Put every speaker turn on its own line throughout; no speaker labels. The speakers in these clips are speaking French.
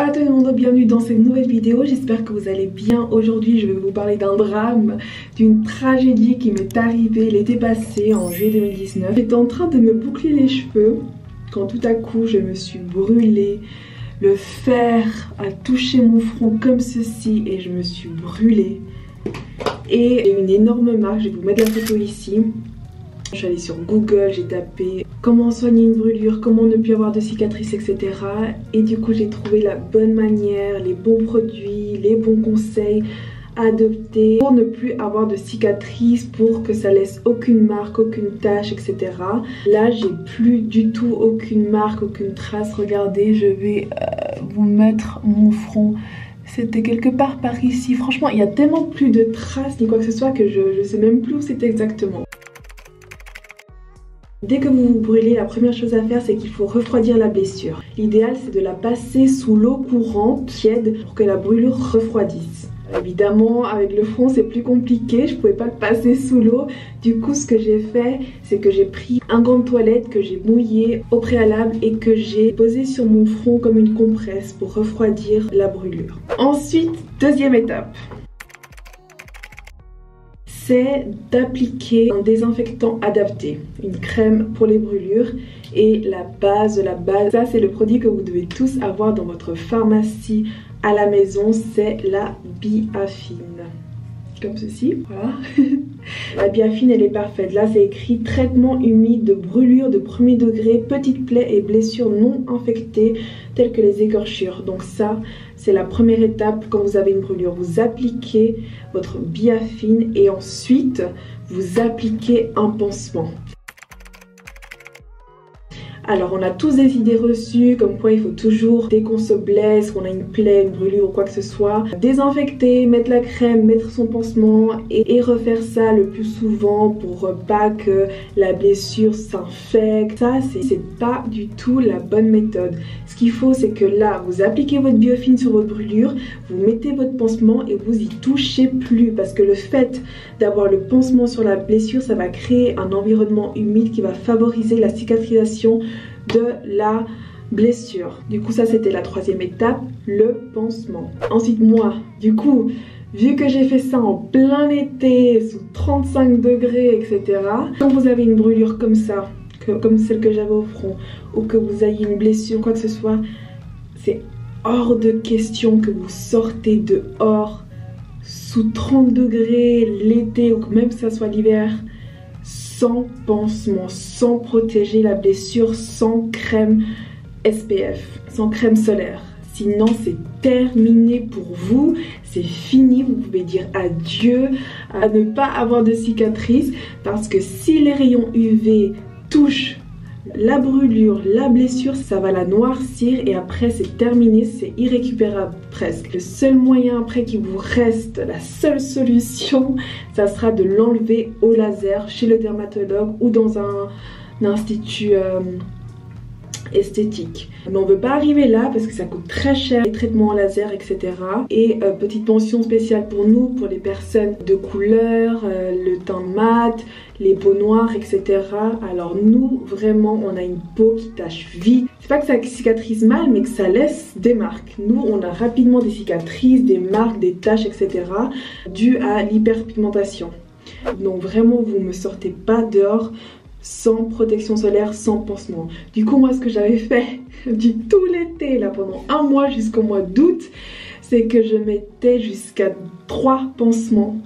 à tout le monde, bienvenue dans cette nouvelle vidéo, j'espère que vous allez bien. Aujourd'hui je vais vous parler d'un drame, d'une tragédie qui m'est arrivée l'été passé en juillet 2019. J'étais en train de me boucler les cheveux quand tout à coup je me suis brûlée. Le fer a touché mon front comme ceci et je me suis brûlée. Et j'ai une énorme marque, je vais vous mettre la photo ici. Je suis allée sur Google, j'ai tapé comment soigner une brûlure, comment ne plus avoir de cicatrices, etc. Et du coup j'ai trouvé la bonne manière, les bons produits, les bons conseils à adopter pour ne plus avoir de cicatrices, pour que ça laisse aucune marque, aucune tache, etc. Là j'ai plus du tout aucune marque, aucune trace. Regardez, je vais vous mettre mon front. C'était quelque part par ici. Franchement il y a tellement plus de traces ni quoi que ce soit que je sais même plus où c'était exactement. Dès que vous vous brûlez, la première chose à faire, c'est qu'il faut refroidir la blessure. L'idéal, c'est de la passer sous l'eau courante, tiède, pour que la brûlure refroidisse. Évidemment, avec le front, c'est plus compliqué, je pouvais pas le passer sous l'eau. Du coup, ce que j'ai fait, c'est que j'ai pris un gant de toilette que j'ai mouillé au préalable et que j'ai posé sur mon front comme une compresse pour refroidir la brûlure. Ensuite, deuxième étape, c'est d'appliquer un désinfectant adapté, une crème pour les brûlures. Et la base de la base, ça c'est le produit que vous devez tous avoir dans votre pharmacie à la maison, c'est la Biafine. Comme ceci, voilà. La Biafine elle est parfaite. Là c'est écrit traitement humide de brûlure de premier degré, petites plaies et blessures non infectées telles que les écorchures. Donc ça c'est la première étape quand vous avez une brûlure. Vous appliquez votre Biafine et ensuite vous appliquez un pansement. Alors on a tous des idées reçues comme quoi il faut toujours, dès qu'on se blesse, qu'on a une plaie, une brûlure ou quoi que ce soit, désinfecter, mettre la crème, mettre son pansement et refaire ça le plus souvent pour pas que la blessure s'infecte. Ça c'est pas du tout la bonne méthode. Ce qu'il faut c'est que là vous appliquez votre Biafine sur votre brûlure, vous mettez votre pansement et vous y touchez plus, parce que le fait d'avoir le pansement sur la blessure, ça va créer un environnement humide qui va favoriser la cicatrisation de la blessure. Du coup ça c'était la troisième étape, le pansement. Ensuite moi, du coup, vu que j'ai fait ça en plein été, sous 35 degrés, etc. Quand vous avez une brûlure comme ça, comme celle que j'avais au front, ou que vous ayez une blessure, quoi que ce soit, c'est hors de question que vous sortez dehors sous 30 degrés l'été, ou même que ça soit l'hiver, sans pansement, sans protéger la blessure, sans crème SPF, sans crème solaire. Sinon c'est terminé pour vous, c'est fini, vous pouvez dire adieu à ne pas avoir de cicatrices, parce que si les rayons UV touchent la brûlure, la blessure, ça va la noircir et après c'est terminé, c'est irrécupérable presque. Le seul moyen après qu'il vous reste, la seule solution, ça sera de l'enlever au laser chez le dermatologue ou dans un institut esthétique. Mais on ne veut pas arriver là parce que ça coûte très cher, les traitements en laser, etc. Et petite mention spéciale pour nous, pour les personnes de couleur, le teint mat, les peaux noires, etc. Alors nous, vraiment, on a une peau qui tache vite. C'est pas que ça cicatrise mal, mais que ça laisse des marques. Nous, on a rapidement des cicatrices, des marques, des taches, etc. dues à l'hyperpigmentation. Donc vraiment, vous ne me sortez pas dehors sans protection solaire, sans pansement. Du coup moi ce que j'avais fait du tout l'été là pendant un mois jusqu'au mois d'août, c'est que je mettais jusqu'à 3 pansements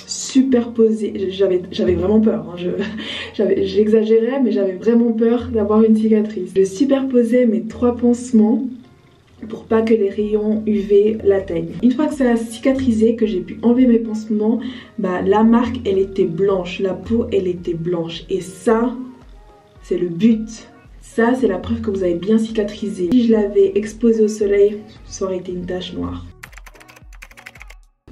superposés. J'avais vraiment peur, hein. J'exagérais mais j'avais vraiment peur d'avoir une cicatrice. Je superposais mes 3 pansements pour pas que les rayons UV l'atteignent. Une fois que ça a cicatrisé, que j'ai pu enlever mes pansements, bah la marque elle était blanche, la peau elle était blanche, et ça c'est le but. Ça c'est la preuve que vous avez bien cicatrisé. Si je l'avais exposé au soleil, ça aurait été une tache noire.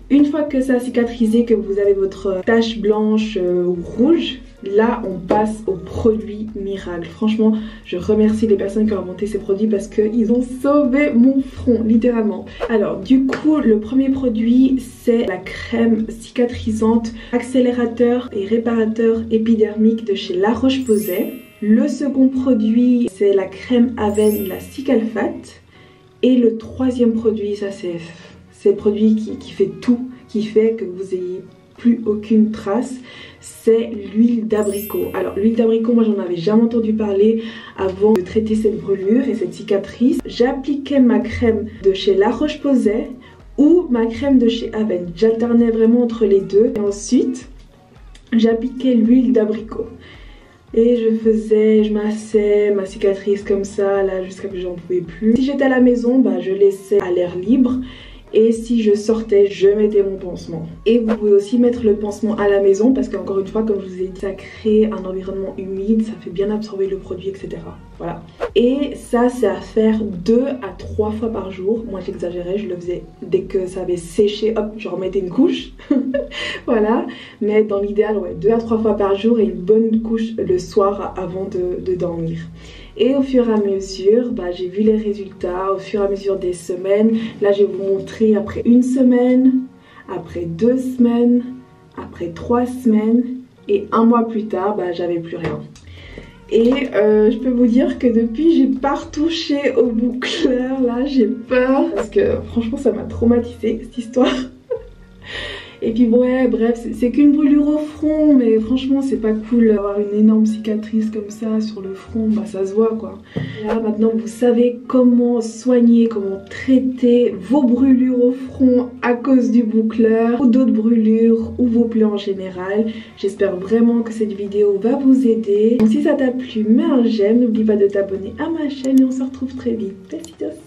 Une fois que ça a cicatrisé, que vous avez votre tache blanche ou rouge, là on passe au produit miracle. Franchement je remercie les personnes qui ont inventé ces produits parce qu'ils ont sauvé mon front littéralement. Alors du coup le premier produit c'est la crème cicatrisante accélérateur et réparateur épidermique de chez La Roche-Posay. Le second produit c'est la crème Aven, la Cicalfate. Et le troisième produit, ça c'est le produit qui fait tout, qui fait que vous ayez plus aucune trace, c'est l'huile d'abricot. Alors l'huile d'abricot, moi j'en avais jamais entendu parler avant de traiter cette brûlure et cette cicatrice. J'appliquais ma crème de chez La Roche-Posay ou ma crème de chez Avène. J'alternais vraiment entre les deux. Et ensuite, j'appliquais l'huile d'abricot. Et je massais ma cicatrice comme ça, là, jusqu'à ce que j'en pouvais plus. Si j'étais à la maison, bah, je laissais à l'air libre. Et si je sortais, je mettais mon pansement. Et vous pouvez aussi mettre le pansement à la maison parce qu'encore une fois, comme je vous ai dit, ça crée un environnement humide, ça fait bien absorber le produit, etc. Voilà. Et ça, c'est à faire 2 à 3 fois par jour. Moi, j'exagérais, je le faisais dès que ça avait séché, hop, je remettais une couche. Voilà. Mais dans l'idéal, ouais, 2 à 3 fois par jour et une bonne couche le soir avant de dormir. Et au fur et à mesure, bah, j'ai vu les résultats au fur et à mesure des semaines. Là, je vais vous montrer après 1 semaine, après 2 semaines, après 3 semaines et 1 mois plus tard, bah, j'avais plus rien. Et je peux vous dire que depuis, j'ai pas retouché au boucleur. Là, j'ai peur parce que franchement, ça m'a traumatisée cette histoire. Et puis ouais, bref, c'est qu'une brûlure au front, mais franchement c'est pas cool d'avoir une énorme cicatrice comme ça sur le front, bah ça se voit quoi. Là maintenant vous savez comment soigner, comment traiter vos brûlures au front à cause du boucleur ou d'autres brûlures ou vos plaies en général. J'espère vraiment que cette vidéo va vous aider. Donc si ça t'a plu, mets un j'aime, n'oublie pas de t'abonner à ma chaîne et on se retrouve très vite. Besitos.